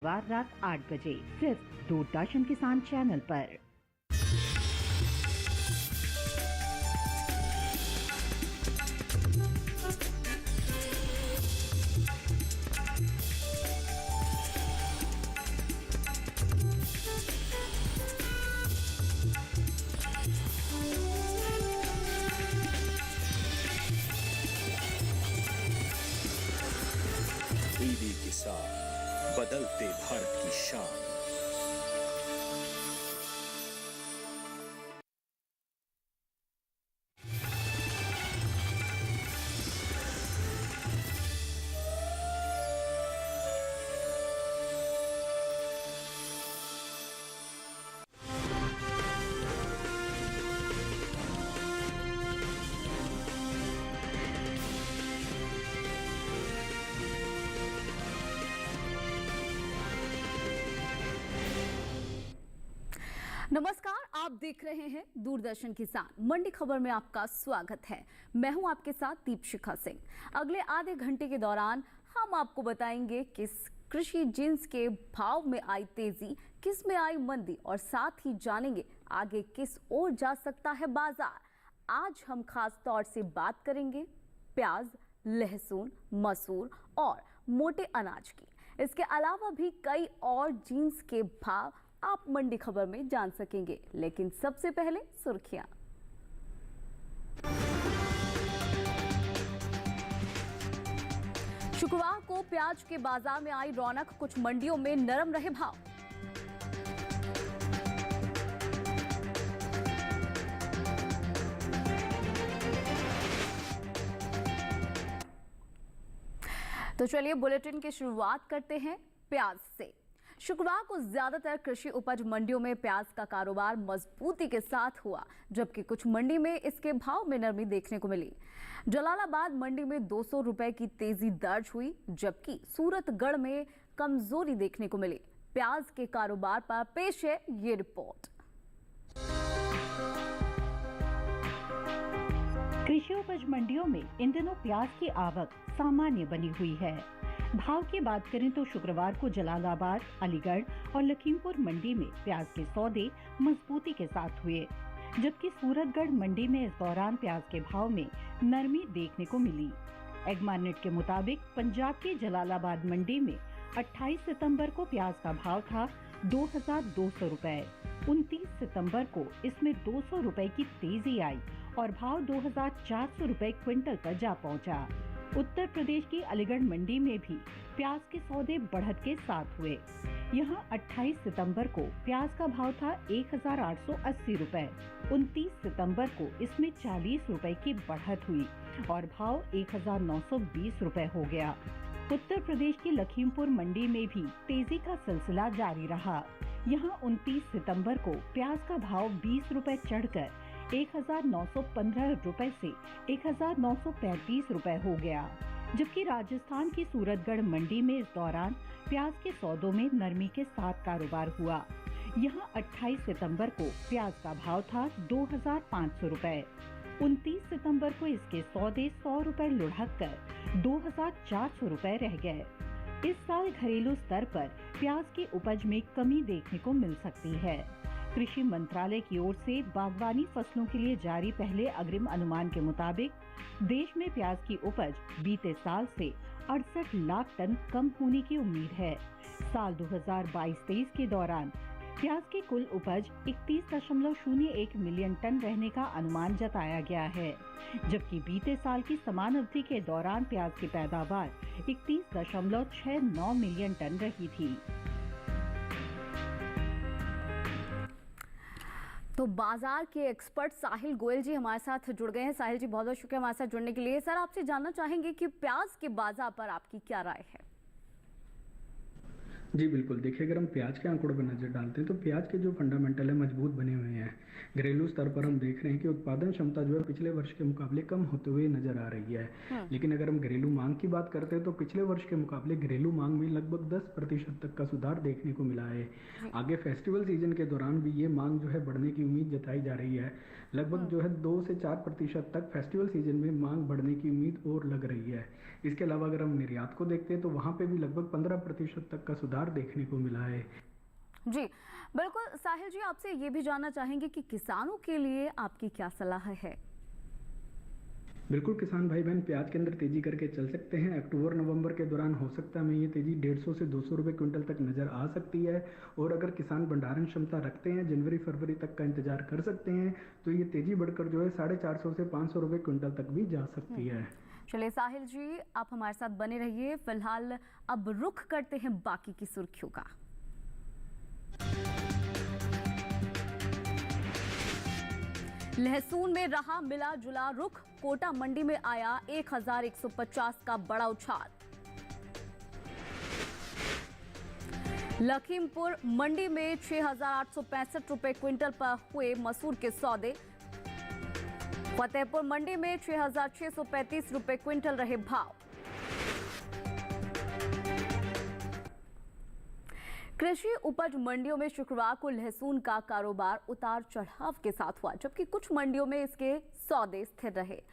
रात 8 बजे सिर्फ दूरदर्शन किसान चैनल पर। टीवी के साथ बदलते भारत की शान। नमस्कार, आप देख रहे हैं दूरदर्शन किसान। मंडी खबर में आपका स्वागत है। मैं हूं आपके साथ दीपशिखा सिंह। अगले आधे घंटे के दौरान हम आपको बताएंगे किस कृषि जिन्स के भाव में आई तेजी, किस में आई मंदी और साथ ही जानेंगे आगे किस ओर जा सकता है बाजार। आज हम खास तौर से बात करेंगे प्याज, लहसुन, मसूर और मोटे अनाज की। इसके अलावा भी कई और जिन्स के भाव आप मंडी खबर में जान सकेंगे, लेकिन सबसे पहले सुर्खियां। शुक्रवार को प्याज के बाजार में आई रौनक, कुछ मंडियों में नरम रहे भाव। तो चलिए बुलेटिन की शुरुआत करते हैं प्याज से। शुक्रवार को ज्यादातर कृषि उपज मंडियों में प्याज का कारोबार मजबूती के साथ हुआ, जबकि कुछ मंडी में इसके भाव में नरमी देखने को मिली। जलालाबाद मंडी में 200 रुपए की तेजी दर्ज हुई, जबकि सूरतगढ़ में कमजोरी देखने को मिली। प्याज के कारोबार पर पेश है ये रिपोर्ट। कृषि उपज मंडियों में इन दिनों प्याज की आवक सामान्य बनी हुई है। भाव की बात करें तो शुक्रवार को जलालाबाद, अलीगढ़ और लखीमपुर मंडी में प्याज के सौदे मजबूती के साथ हुए, जबकि सूरतगढ़ मंडी में इस दौरान प्याज के भाव में नरमी देखने को मिली। एग्मार्नेट के मुताबिक पंजाब की जलालाबाद मंडी में 28 सितंबर को प्याज का भाव था 2200 रुपए। 29 सितंबर को इसमें 200 रुपए की तेजी आई और भाव 2400 रुपए क्विंटल पर जा पहुंचा। उत्तर प्रदेश की अलीगढ़ मंडी में भी प्याज के सौदे बढ़त के साथ हुए। यहां 28 सितंबर को प्याज का भाव था 1880 रुपए। 29 सितंबर को इसमें 40 रुपए की बढ़त हुई और भाव 1920 रुपए हो गया। उत्तर प्रदेश की लखीमपुर मंडी में भी तेजी का सिलसिला जारी रहा। यहां 29 सितंबर को प्याज का भाव 20 रुपए चढ़कर 1915 रुपए से 1935 रुपए हो गया, जबकि राजस्थान की सूरतगढ़ मंडी में इस दौरान प्याज के सौदों में नरमी के साथ कारोबार हुआ। यहां 28 सितंबर को प्याज का भाव था 2500 रुपए। 29 सितंबर को इसके सौदे 100 रुपए लुढ़क कर 2400 रुपए रह गए। इस साल घरेलू स्तर पर प्याज की उपज में कमी देखने को मिल सकती है। कृषि मंत्रालय की ओर से बागवानी फसलों के लिए जारी पहले अग्रिम अनुमान के मुताबिक देश में प्याज की उपज बीते साल से 68 लाख टन कम होने की उम्मीद है। साल 2022-23 के दौरान प्याज की कुल उपज 31.01 मिलियन टन रहने का अनुमान जताया गया है, जबकि बीते साल की समान अवधि के दौरान प्याज की पैदावार 31.69 मिलियन टन रही थी। तो बाजार के एक्सपर्ट साहिल गोयल जी हमारे साथ जुड़ गए हैं। साहिल जी, बहुत बहुत शुक्रिया हमारे साथ जुड़ने के लिए। सर, आपसे जानना चाहेंगे कि प्याज के बाजार पर आपकी क्या राय है? जी बिल्कुल, देखिए अगर हम प्याज के आंकड़ों पर नज़र डालते हैं तो प्याज के जो फंडामेंटल है मजबूत बने हुए हैं। घरेलू स्तर पर हम देख रहे हैं कि उत्पादन क्षमता जो है पिछले वर्ष के मुकाबले कम होते हुए नजर आ रही है। लेकिन अगर हम घरेलू मांग की बात करते हैं तो पिछले वर्ष के मुकाबले घरेलू मांग में लगभग 10% तक का सुधार देखने को मिला है। आगे फेस्टिवल सीजन के दौरान भी ये मांग जो है बढ़ने की उम्मीद जताई जा रही है। लगभग जो है 2 से 4% तक फेस्टिवल सीजन में मांग बढ़ने की उम्मीद और लग रही है। इसके अलावा अगर हम निर्यात को देखते हैं तो वहाँ पे भी लगभग 15% तक का सुधार देखने को मिला है। जी बिल्कुल साहिल जी, आपसे ये भी जानना चाहेंगे कि किसानों के लिए आपकी क्या सलाह है? बिल्कुल, किसान भाई बहन प्याज के अंदर तेजी करके चल सकते हैं। अक्टूबर नवंबर के दौरान हो सकता है हमें ये तेजी 150 से 200 रुपए क्विंटल तक नजर आ सकती है। और अगर किसान भंडारण क्षमता रखते हैं, जनवरी फरवरी तक का इंतजार कर सकते हैं, तो ये तेजी बढ़कर जो है 450 से 500 रुपए क्विंटल तक भी जा सकती है। चलिए साहिल जी, आप हमारे साथ बने रहिए। फिलहाल अब रुख करते हैं बाकी की सुर्खियों का। लहसुन में रहा मिला जुला रुख, कोटा मंडी में आया 1150 का बड़ा उछाल। लखीमपुर मंडी में 6865 रुपए क्विंटल पर हुए मसूर के सौदे। फतेहपुर मंडी में 6635 रुपए क्विंटल रहे भाव। कृषि उपज मंडियों में शुक्रवार को लहसुन का कारोबार उतार चढ़ाव के साथ हुआ, जबकि कुछ मंडियों में इसके सौदे स्थिर रहे।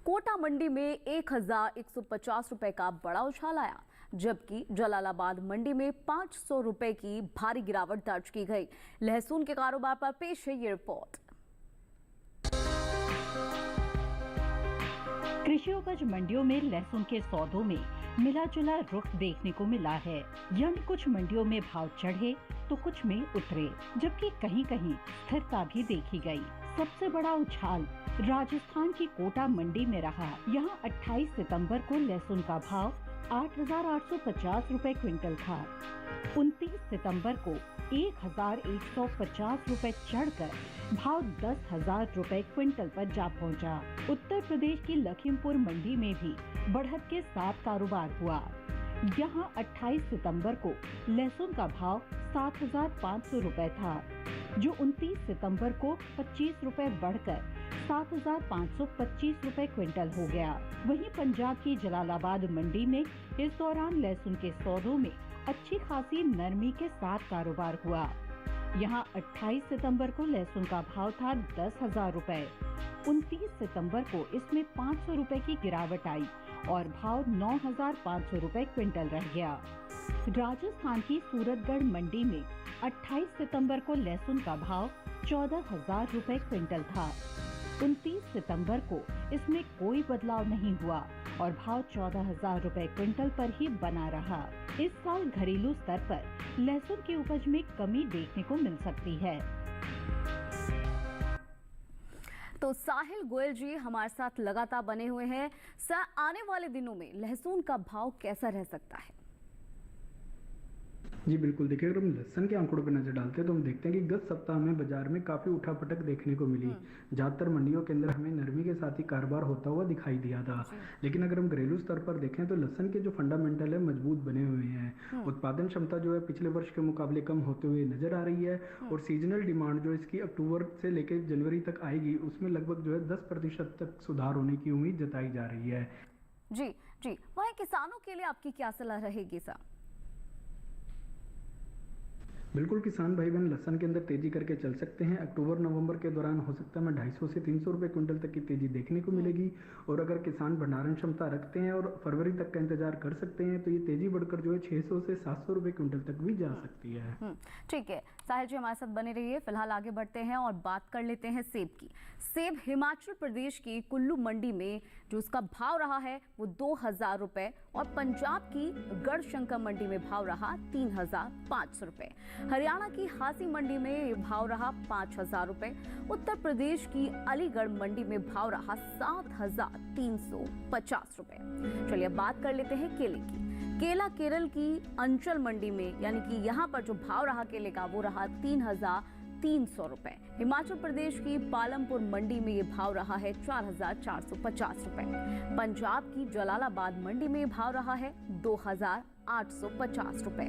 कोटा मंडी में 1150 रुपए का बड़ा उछाल आया, जबकि जलालाबाद मंडी में 500 रुपए की भारी गिरावट दर्ज की गई। लहसुन के कारोबार पर पेश है ये रिपोर्ट। कृषि उपज मंडियों में लहसुन के सौदों में मिला जुला रुख देखने को मिला है। यानी कुछ मंडियों में भाव चढ़े तो कुछ में उतरे, जबकि कहीं कहीं स्थिरता भी देखी गई। सबसे बड़ा उछाल राजस्थान की कोटा मंडी में रहा। यहाँ 28 सितंबर को लहसुन का भाव 8,850 रुपए क्विंटल था। 29 सितंबर को 1,150 रुपए चढ़कर भाव 10,000 रुपए क्विंटल पर जा पहुंचा। उत्तर प्रदेश की लखीमपुर मंडी में भी बढ़त के साथ कारोबार हुआ। यहां 28 सितंबर को लहसुन का भाव 7,500 रुपए था, जो 29 सितंबर को 25 रुपए बढ़कर 7,525 रुपए क्विंटल हो गया। वहीं पंजाब की जलालाबाद मंडी में इस दौरान लहसुन के सौदों में अच्छी खासी नरमी के साथ कारोबार हुआ। यहां 28 सितंबर को लहसुन का भाव था 10,000 रुपए। 29 सितंबर को इसमें 500 रुपए की गिरावट आई और भाव 9,500 रुपए क्विंटल रह गया। राजस्थान की सूरतगढ़ मंडी में 28 सितंबर को लहसुन का भाव 14,000 रुपए क्विंटल था। 29 सितंबर को इसमें कोई बदलाव नहीं हुआ और भाव 14,000 रुपए क्विंटल पर ही बना रहा। इस साल घरेलू स्तर पर लहसुन की उपज में कमी देखने को मिल सकती है। तो साहिल गोयल जी हमारे साथ लगातार बने हुए हैं। सर, आने वाले दिनों में लहसुन का भाव कैसा रह सकता है? जी बिल्कुल, देखिए अगर हम लहसुन के आंकड़ों पर नजर डालते हैं तो हम देखते हैं कि गत सप्ताह में बाजार में काफी उठापटक देखने को मिली। ज्यादातर मंडियों के अंदर हमें नरमी के साथ ही कारोबार होता हुआ दिखाई दिया था। लेकिन अगर हम घरेलू स्तर पर देखें तो लहसुन के जो फंडामेंटल है मजबूत बने हुए हैं। उत्पादन क्षमता जो है पिछले वर्ष के मुकाबले कम होते हुए नजर आ रही है और सीजनल डिमांड जो इसकी अक्टूबर से लेकर जनवरी तक आएगी, उसमें लगभग जो है 10% तक सुधार होने की उम्मीद जताई जा रही है। जी जी, वहीं किसानों के लिए आपकी क्या सलाह रहेगी सर? बिल्कुल, किसान भाई बहन लहसुन के अंदर तेजी करके चल सकते हैं। अक्टूबर नवंबर के दौरान हो सकता है हमें 250 से 300 रुपए क्विंटल तक की तेजी देखने को मिलेगी। और अगर किसान भंडारण क्षमता रखते हैं और फरवरी तक का इंतजार कर सकते हैं तो ये तेजी बढ़कर जो है 600 से 700 रुपए क्विंटल तक भी जा सकती है। ठीक है, साहिल जी हमारे साथ बने रहिए। फिलहाल आगे बढ़ते हैं और बात कर लेते हैं सेब की। सेब हिमाचल प्रदेश की कुल्लू मंडी में जो उसका भाव रहा है वो 2,000 रुपए और पंजाब की गढ़शंकर मंडी में भाव रहा 3,500 रुपए। हरियाणा की हासी मंडी में ये भाव रहा 5,000 रुपए। उत्तर प्रदेश की अलीगढ़ मंडी में भाव रहा 7,350 रुपए। चलिए अब बात कर लेते हैं केले की। केला केरल की अंचल मंडी में यानी कि यहाँ पर जो भाव रहा केले का वो रहा 3,300 रुपए। हिमाचल प्रदेश की पालमपुर मंडी में ये भाव रहा है 4,450 रुपए। पंजाब की जलालाबाद मंडी में भाव रहा है 2,000 2,850 रुपए।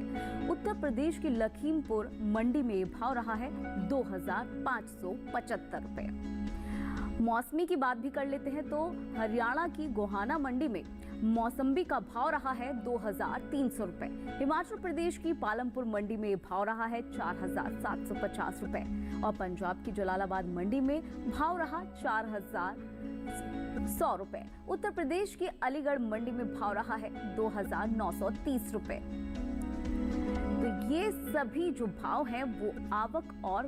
उत्तर प्रदेश की लखीमपुर मंडी में ये भाव रहा है 2,575 रुपए। मौसमी की बात भी कर लेते हैं तो हरियाणा की गोहाना मंडी में मौसम्बी का भाव रहा है 2,300 रुपए। हिमाचल प्रदेश की पालमपुर मंडी में भाव रहा है 4,750 रुपए और पंजाब की जलालाबाद मंडी में भाव रहा 4,100 रुपए। उत्तर प्रदेश की अलीगढ़ मंडी में भाव रहा है 2,930 रुपए। तो ये सभी जो भाव हैं वो आवक और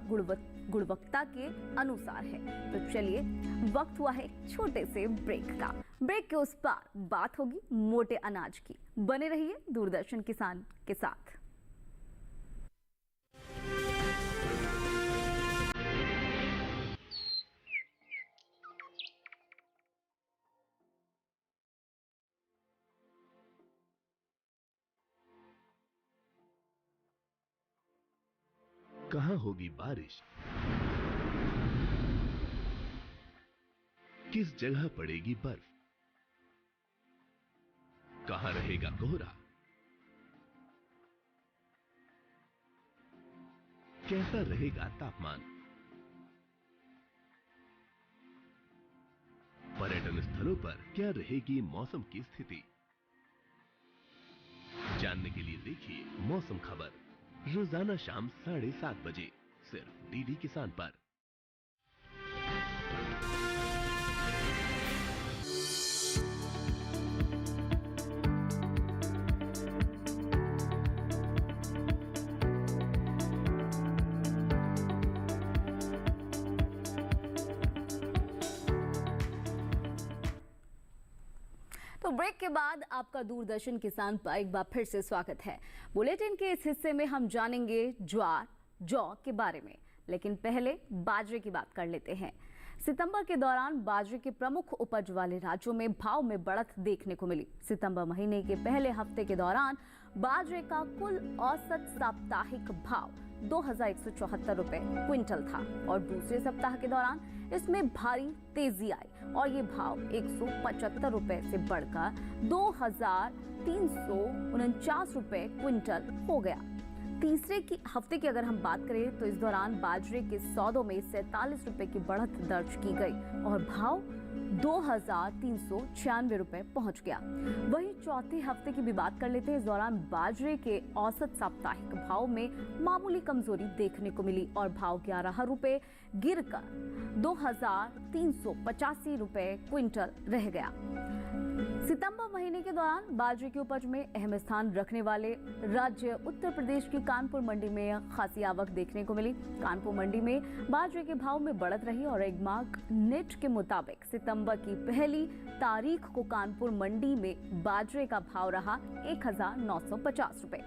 गुणवत्ता के अनुसार है। तो चलिए वक्त हुआ है छोटे से ब्रेक का। ब्रेक के उस पार बात होगी मोटे अनाज की। बने रहिए दूरदर्शन किसान के साथ। कहां होगी बारिश, किस जगह पड़ेगी बर्फ, कहां रहेगा कोहरा, कैसा रहेगा तापमान, पर्यटन स्थलों पर क्या रहेगी मौसम की स्थिति। जानने के लिए देखिए मौसम खबर रोजाना शाम 7:30 बजे सिर्फ डीडी किसान पर। तो ब्रेक के बाद आपका दूरदर्शन किसान पर एक बार फिर से स्वागत है। बुलेटिन के इस हिस्से में हम जानेंगे ज्वार, जौ के बारे में, लेकिन पहले बाजरे की बात कर लेते हैं। सितंबर के दौरान बाजरे के प्रमुख उपज वाले राज्यों में भाव में बढ़त देखने को मिली। सितंबर महीने के पहले हफ्ते के दौरान बाजरे का कुल औसत साप्ताहिक भाव 2,174 रुपए क्विंटल था और दूसरे सप्ताह के दौरान इसमें भारी तेजी आई और ये भाव 175 रुपए से बढ़कर 2,349 रुपए क्विंटल हो गया। तीसरे की हफ्ते की अगर हम बात करें तो इस दौरान बाजरे के सौदों में 47 रुपए की बढ़त दर्ज की गई और भाव 2,396 रुपए पहुंच गया। वहीं चौथे हफ्ते की भी बात कर लेते हैं। इस दौरान बाजरे के औसत साप्ताहिक भाव में मामूली कमजोरी देखने को मिली और भाव 11 रुपए गिरकर 2,385 रुपए क्विंटल रह गया। सितंबर महीने के दौरान बाजरे की उपज में अहम स्थान रखने वाले राज्य उत्तर प्रदेश की कानपुर मंडी में खासी आवक देखने को मिली। कानपुर मंडी में बाजरे के भाव में बढ़त रही और एगमार्क नेट के मुताबिक सितंबर की पहली तारीख को कानपुर मंडी में बाजरे का भाव रहा 1,950 रुपए।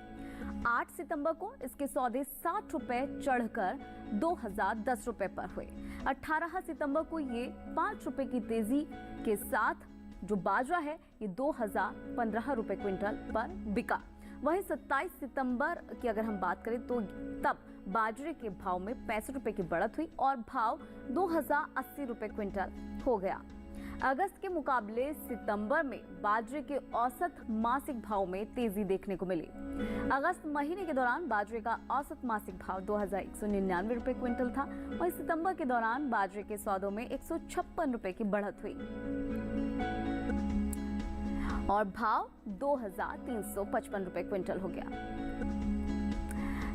8 सितंबर को इसके सौदे 60 रुपए चढ़कर 2,010 रुपए पर हुए। 18 सितंबर को ये 5 रुपए की तेजी के साथ जो बाजरा है ये 2,015 रुपए क्विंटल पर बिका। वहीं 27 सितंबर की अगर हम बात करें तो तब बाजरे के भाव में 65 रुपए की बढ़त हुई और भाव 2,080 रुपए क्विंटल हो गया। अगस्त के मुकाबले सितंबर में बाजरे के औसत मासिक भाव में तेजी देखने को मिली। अगस्त महीने के दौरान बाजरे का औसत मासिक भाव 2,199 रुपए क्विंटल था। वहीं सितंबर के दौरान बाजरे के सौदों में 156 रुपए की बढ़त हुई और भाव 2,355 रुपए क्विंटल हो गया।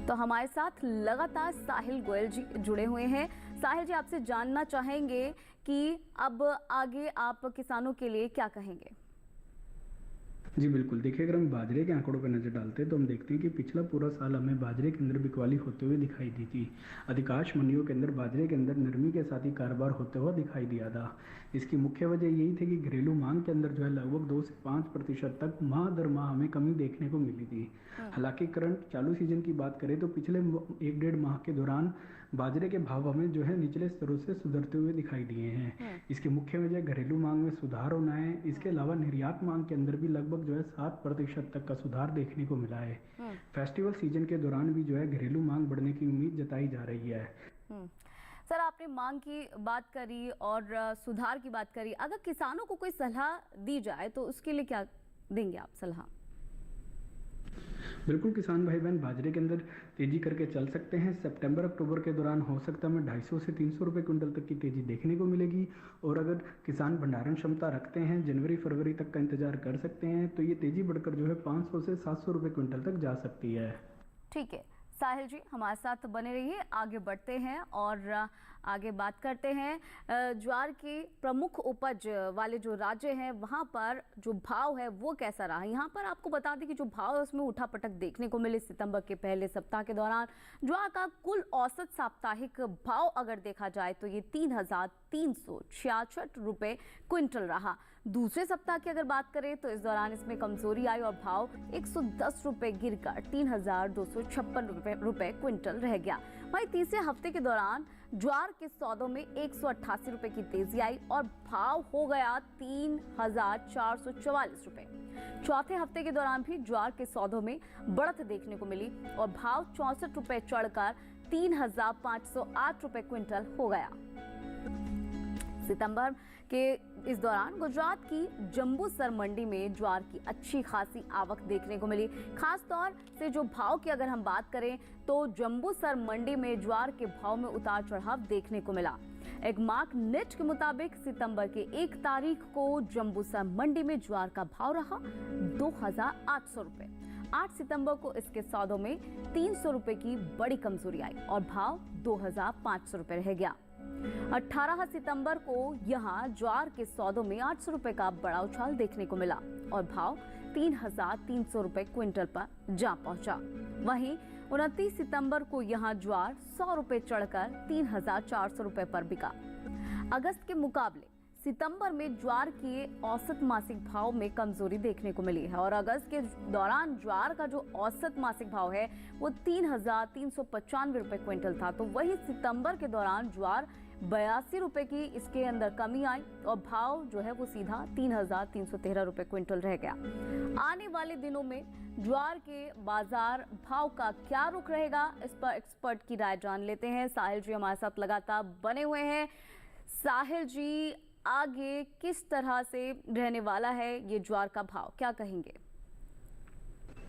तो हमारे साथ लगातार साहिल गोयल जी जुड़े हुए हैं। साहिल जी, आपसे जानना चाहेंगे कि अब आगे आप किसानों के लिए क्या कहेंगे? जी बिल्कुल, देखिए अगर हम बाजरे के आंकड़ों पर नज़र डालते हैं तो हम देखते हैं कि पिछला पूरा साल हमें बाजरे के अंदर बिकवाली होते हुए दिखाई दी थी। अधिकांश मंडियों के अंदर बाजरे के अंदर नरमी के साथ ही कारोबार होते हुआ दिखाई दिया था। इसकी मुख्य वजह यही थी कि घरेलू मांग के अंदर जो है लगभग 2 से 5% तक माह दर माह हमें कमी देखने को मिली थी। हालांकि करंट चालू सीजन की बात करें तो पिछले 1-1.5 माह के दौरान बाजरे के भाव हमें जो है निचले स्तरों से सुधरते हुए दिखाई दिए हैं। इसकी मुख्य वजह घरेलू मांग में सुधार होना है। इसके अलावा निर्यात मांग के अंदर भी लगभग जो है 7% तक का सुधार देखने को मिला है। फेस्टिवल सीजन के दौरान भी जो है घरेलू मांग बढ़ने की उम्मीद जताई जा रही है। सर, आपने मांग की बात करी और सुधार की बात करी। अगर किसानों को कोई सलाह दी जाए तो उसके लिए क्या देंगे आप सलाह? बिल्कुल किसान भाई बहन बाजरे के अंदर तेजी करके चल सकते हैं। सितंबर अक्टूबर के दौरान हो सकता है 250 से 300 रुपये क्विंटल तक की तेजी देखने को मिलेगी। और अगर किसान भंडारण क्षमता रखते हैं जनवरी फरवरी तक का इंतजार कर सकते हैं तो ये तेजी बढ़कर जो है 500 से 700 रुपये क्विंटल तक जा सकती है। ठीक है साहिल जी, हमारे साथ बने रहिए। आगे बढ़ते हैं और आगे बात करते हैं ज्वार की प्रमुख उपज वाले जो राज्य हैं वहाँ पर जो भाव है वो कैसा रहा। यहाँ पर आपको बता दें कि जो भाव है उसमें उठापटक देखने को मिले। सितंबर के पहले सप्ताह के दौरान ज्वार का कुल औसत साप्ताहिक भाव अगर देखा जाए तो ये 3,366 रुपये क्विंटल रहा। दूसरे सप्ताह की अगर बात करें तो इस दौरान इसमें कमजोरी आई और भाव 110 रुपये गिरकर 3,256 रुपये क्विंटल रह गया। वहीं तीसरे हफ्ते के दौरान ज्वार के सौदों में 188 रुपये की तेजी आई और भाव हो गया 3,444 रुपये। चौथे हफ्ते के दौरान भी ज्वार के सौदों में बढ़त देखने को मिली और भाव 64 रुपये चढ़कर 3,508 रुपये क्विंटल हो गया। सितंबर के इस दौरान गुजरात की जंबूसर मंडी में ज्वार की अच्छी खासी आवक देखने को मिली। खास तौर से जो भाव की अगर हम बात करें तो जंबूसर मंडी में ज्वार के भाव में उतार चढ़ाव देखने को मिला। एक मार्क नेट के मुताबिक सितंबर के 1 तारीख को जंबूसर मंडी में ज्वार का भाव रहा 2,800 रुपये। 8 सितंबर को इसके सौदों में 300 रुपये की बड़ी कमजोरी आई और भाव 2,500 रुपये रह गया। 18 सितंबर को यहां ज्वार के सौदों में 800 रुपये का बड़ा उछाल देखने को मिला और भाव 3,300 रुपये क्विंटल पर जा पहुंचा। वहीं 29 सितंबर को यहां ज्वार 100 रुपये चढ़कर 3,400 रुपये पर बिका। अगस्त के मुकाबले सितंबर में ज्वार के औसत मासिक भाव में कमजोरी देखने को मिली है और अगस्त के दौरान ज्वार का जो औसत मासिक भाव है वो 3,395 रुपये क्विंटल था। तो वही सितंबर के दौरान ज्वार 82 रुपये की इसके अंदर कमी आई और भाव जो है वो सीधा 3,313 रुपये क्विंटल रह गया। आने वाले दिनों में ज्वार के बाजार भाव का क्या रुख रहेगा, इस पर एक्सपर्ट की राय जान लेते हैं। साहिल जी हमारे साथ लगातार बने हुए हैं। साहिल जी, आगे किस तरह से रहने वाला है ये ज्वार का भाव, क्या कहेंगे?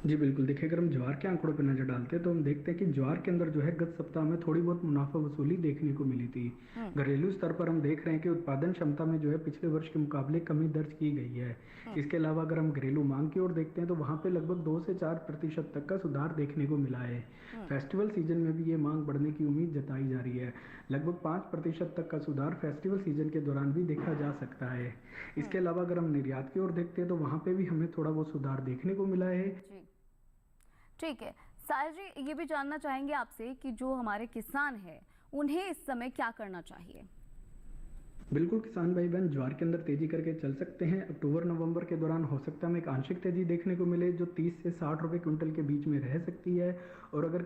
जी बिल्कुल, देखिए अगर हम ज्वार के आंकड़ों पर नजर डालते हैं तो हम देखते हैं कि ज्वार के अंदर जो है गत सप्ताह में थोड़ी बहुत मुनाफा वसूली देखने को मिली थी। घरेलू स्तर पर हम देख रहे हैं कि उत्पादन क्षमता में जो है पिछले वर्ष के मुकाबले कमी दर्ज की गई है। इसके अलावा अगर हम घरेलू मांग की ओर देखते हैं तो वहाँ पे लगभग 2 से 4% तक का सुधार देखने को मिला है। फेस्टिवल सीजन में भी ये मांग बढ़ने की उम्मीद जताई जा रही है। लगभग 5% तक का सुधार फेस्टिवल सीजन के दौरान भी देखा जा सकता है। इसके अलावा अगर हम निर्यात की ओर देखते हैं तो वहाँ पे भी हमें थोड़ा बहुत सुधार देखने को मिला है। ठीक है साहिल जी, ये भी जानना चाहेंगे आपसे कि जो हमारे किसान हैं उन्हें इस समय क्या करना चाहिए? बिल्कुल किसान भाई बहन ज्वार के अंदर तेजी करके चल सकते हैं। अक्टूबर नवंबर के दौरान हो सकता है एक आंशिक तेजी देखने को मिले जो 30 से 60 रुपए क्विंटल के बीच में रह सकती है। और अगर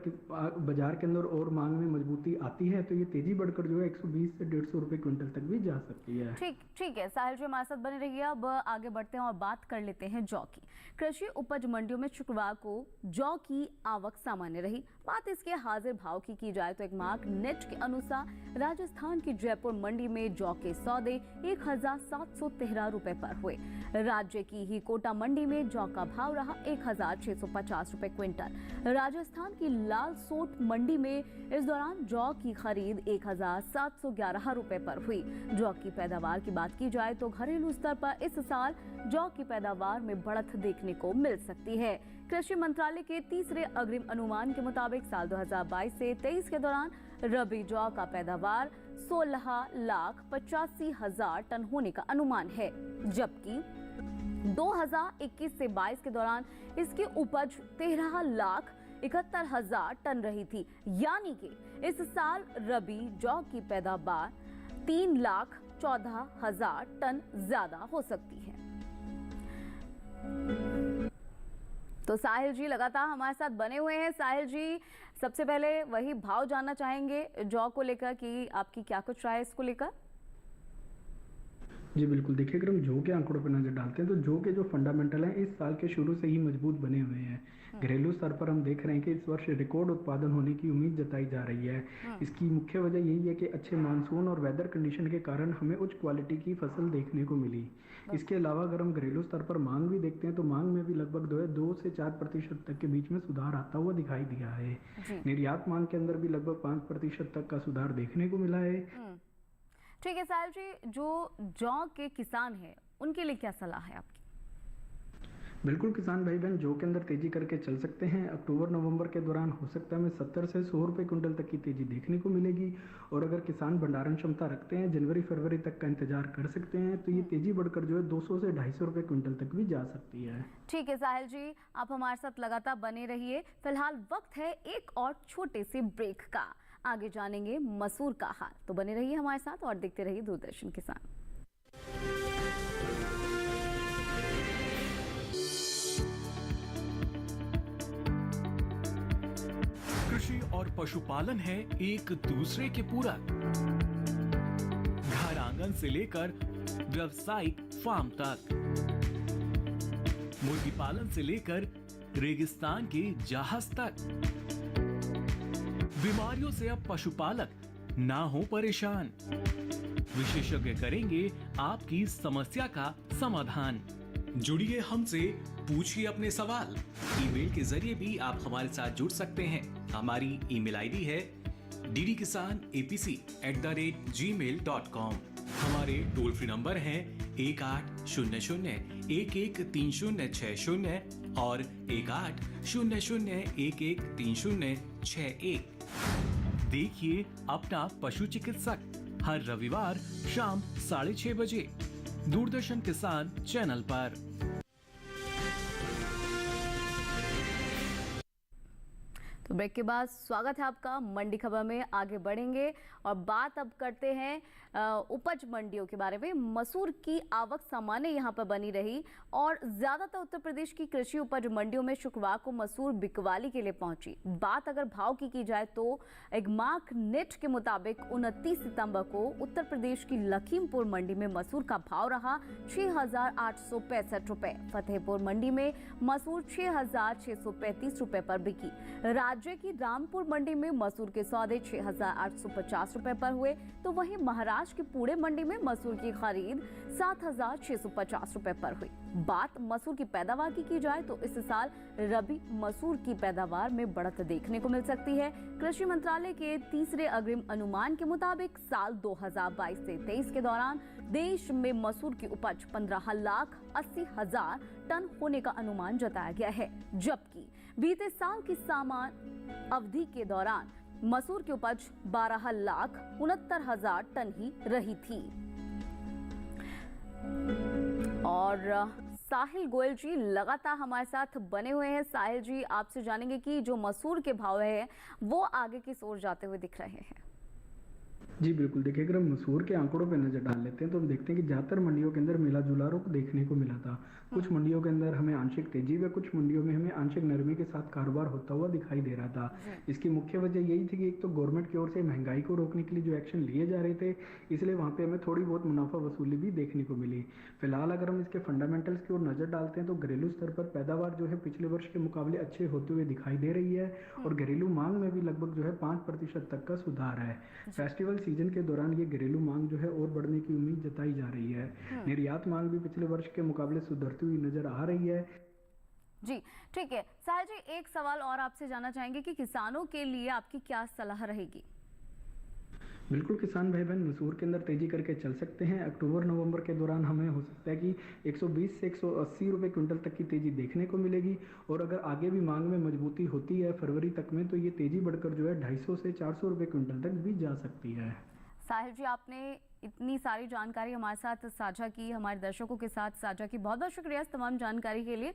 बाजार के अंदर और मांग में मजबूती आती है तो ये तेजी बढ़कर जो है 120 से 150 रुपए क्विंटल तक भी जा सकती है। ठीक है साहिल जी, हमारे साथ बने रहिए। अब आगे बढ़ते हैं और बात कर लेते हैं जौ की। कृषि उपज मंडियों में शुक्रवार को जौ की आवक सामान्य रही। बात इसके हाजिर भाव की जाए तो एक मार्क नेट के अनुसार राजस्थान की जयपुर मंडी में जौ के सौदे 1,713 रुपए पर हुए। राज्य की ही कोटा मंडी में जौ का भाव रहा 1,650 रुपए क्विंटल। राजस्थान की लाल सोट मंडी में इस दौरान जौ की खरीद 1,711 रुपए पर हुई। जौ की पैदावार की बात की जाए तो घरेलू स्तर पर इस साल जौ की पैदावार में बढ़त देखने को मिल सकती है। कृषि मंत्रालय के तीसरे अग्रिम अनुमान के मुताबिक साल 2022 से 23 के दौरान रबी जौ का पैदावार 16,85,000 टन होने का अनुमान है, जबकि 2021 से 22 के दौरान इसकी उपज 13,71,000 टन रही थी। यानी कि इस साल रबी जौ की पैदावार 3,14,000 टन ज्यादा हो सकती है। तो साहिल जी लगातार हमारे साथ बने हुए हैं। साहिल जी, सबसे पहले वही भाव जानना चाहेंगे जौ को लेकर कि आपकी क्या कुछ राय है इसको लेकर? जी बिल्कुल, देखिए अगर हम जौ के आंकड़ों पर नज़र डालते हैं तो जौ के जो फंडामेंटल हैं इस साल के शुरू से ही मजबूत बने हुए हैं। घरेलू स्तर पर हम देख रहे हैं कि इस वर्ष रिकॉर्ड उत्पादन होने की उम्मीद जताई जा रही है। इसकी मुख्य वजह यही है कि अच्छे मानसून और वेदर कंडीशन के कारण हमें उच्च क्वालिटी की फसल देखने को मिली। इसके अलावा अगर हम घरेलू स्तर पर मांग भी देखते हैं तो मांग में भी लगभग 2 से 4% तक के बीच में सुधार आता हुआ दिखाई दिया है। निर्यात मांग के अंदर भी लगभग 5% तक का सुधार देखने को मिला है। ठीक है साहिल जी, जो जौ के किसान हैं उनके लिए क्या सलाह है आपकी? बिल्कुल, किसान भाई बहन जौ के अंदर तेजी करके चल सकते हैं। अक्टूबर नवंबर के दौरान हो सकता है हमें 70 से 100 रुपए क्विंटल तक की तेजी देखने को मिलेगी। और अगर किसान भंडारण क्षमता रखते हैं, जनवरी फरवरी तक का इंतजार कर सकते हैं, तो ये तेजी बढ़कर जो है 200 से 250 रुपए क्विंटल तक भी जा सकती है। ठीक है साहिल जी, आप हमारे साथ लगातार बने रहिए। फिलहाल वक्त है एक और छोटे से ब्रेक का। आगे जानेंगे मसूर का हाल, तो बने रहिए हमारे साथ और देखते रहिए दूरदर्शन किसान। कृषि और पशुपालन है एक दूसरे के पूरक। घर आंगन से लेकर व्यावसायिक फार्म तक, मुर्गी पालन से लेकर रेगिस्तान के जहाज तक। बीमारियों से अब पशुपालक ना हो परेशान। विशेषज्ञ करेंगे आपकी समस्या का समाधान। जुड़िए हमसे, पूछिए अपने सवाल। ईमेल के जरिए भी आप हमारे साथ जुड़ सकते हैं। हमारी ईमेल आईडी है ddkisanapc@gmail.com। हमारे टोल फ्री नंबर हैं 1800-113060 और 1800-113061। देखिए अपना पशु चिकित्सक हर रविवार शाम 6:30 बजे दूरदर्शन किसान चैनल पर। तो ब्रेक के बाद स्वागत है आपका मंडी खबर में। आगे बढ़ेंगे और बात अब करते हैं उपज मंडियों के बारे में। मसूर की आवक सामान्य यहां पर बनी रही और ज्यादातर उत्तर प्रदेश की कृषि उपज मंडियों में शुक्रवार को मसूर बिकवाली के लिए पहुंची। बात अगर भाव की जाए तो एक मार्क नेट के मुताबिक 29 सितंबर को उत्तर प्रदेश की लखीमपुर मंडी में मसूर का भाव रहा 6,865 रुपए। फतेहपुर मंडी में मसूर 6,635 रुपए पर बिकी। राज्य की रामपुर मंडी में मसूर के सौदे 6,850 रुपए पर हुए, तो वहीं महाराष्ट्र की पुणे मंडी में मसूर की खरीद 7,650 रुपए पर हुई। बात मसूर की पैदावार की जाए तो इस साल रबी मसूर की पैदावार में बढ़त देखने को मिल सकती है। कृषि मंत्रालय के तीसरे अग्रिम अनुमान के मुताबिक साल 2022 से 23 के दौरान देश में मसूर की उपज 15,80,000 टन होने का अनुमान जताया गया है, जबकि बीते साल की समान अवधि के दौरान मसूर की उपज 12,69,000 टन ही रही थी। और साहिल गोयल जी लगातार हमारे साथ बने हुए हैं। साहिल जी, आपसे जानेंगे कि जो मसूर के भाव है वो आगे की ओर जाते हुए दिख रहे हैं। जी बिल्कुल, देखिए अगर हम मसूर के आंकड़ों पर नजर डाल लेते हैं तो हम देखते हैं कि ज्यादातर मंडियों के अंदर मिला जुला रुख देखने को मिला था। कुछ मंडियों के अंदर हमें आंशिक तेजी व कुछ मंडियों में हमें आंशिक नरमी के साथ कारोबार होता हुआ दिखाई दे रहा था। इसकी मुख्य वजह यही थी कि एक तो गवर्नमेंट की ओर से महंगाई को रोकने के लिए जो एक्शन लिए जा रहे थे, इसलिए वहाँ पे हमें थोड़ी बहुत मुनाफा वसूली भी देखने को मिली। फिलहाल अगर हम इसके फंडामेंटल्स की ओर नजर डालते हैं तो घरेलू स्तर पर पैदावार जो है पिछले वर्ष के मुकाबले अच्छे होते हुए दिखाई दे रही है और घरेलू मांग में भी लगभग जो है 5% तक का सुधार है। फेस्टिवल सीजन के दौरान ये घरेलू मांग जो है और बढ़ने की उम्मीद जताई जा रही है। निर्यात मांग भी पिछले वर्ष के मुकाबले सुधरती हुई नजर आ रही है। जी ठीक है साहिल जी, एक सवाल और आपसे जानना चाहेंगे कि किसानों के लिए आपकी क्या सलाह रहेगी? बिल्कुल, किसान भाई बहन मसूर के अंदर तेजी करके चल सकते हैं। अक्टूबर नवंबर के दौरान हमें हो सकता है कि 120 से 180 रुपए क्विंटल तक की तेजी देखने को मिलेगी और अगर आगे भी मांग में मजबूती होती है फरवरी तक में तो ये तेजी बढ़कर जो है 250 से 400 रुपए क्विंटल तक भी जा सकती है। साहिल जी, आपने इतनी सारी जानकारी हमारे साथ साझा की, हमारे दर्शकों के साथ साझा की, बहुत बहुत शुक्रिया इस तमाम जानकारी के लिए।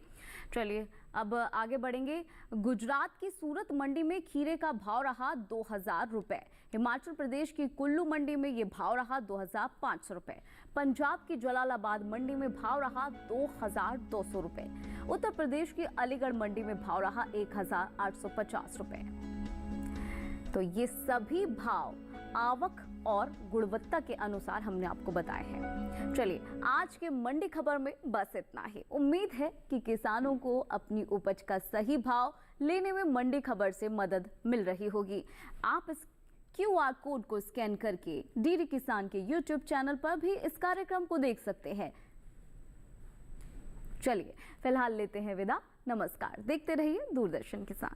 चलिए अब आगे बढ़ेंगे। गुजरात की सूरत मंडी में खीरे का भाव रहा 2,000 रुपए। हिमाचल प्रदेश की कुल्लू मंडी में ये भाव रहा 2,500 रुपए। पंजाब की जलालाबाद मंडी में भाव रहा 2,200 रुपए। उत्तर प्रदेश की अलीगढ़ मंडी में भाव रहा 1,850 रुपए। तो ये सभी भाव आवक और गुणवत्ता के अनुसार हमने आपको बताए हैं। चलिए, आज के मंडी खबर में बस इतना ही। उम्मीद है कि किसानों को अपनी उपज का सही भाव लेने में मंडी खबर से मदद मिल रही होगी। आप इस QR कोड को स्कैन करके डीडी किसान के YouTube चैनल पर भी इस कार्यक्रम को देख सकते हैं। चलिए, फिलहाल लेते हैं विदा। नमस्कार। देखते रहिए दूरदर्शन किसान।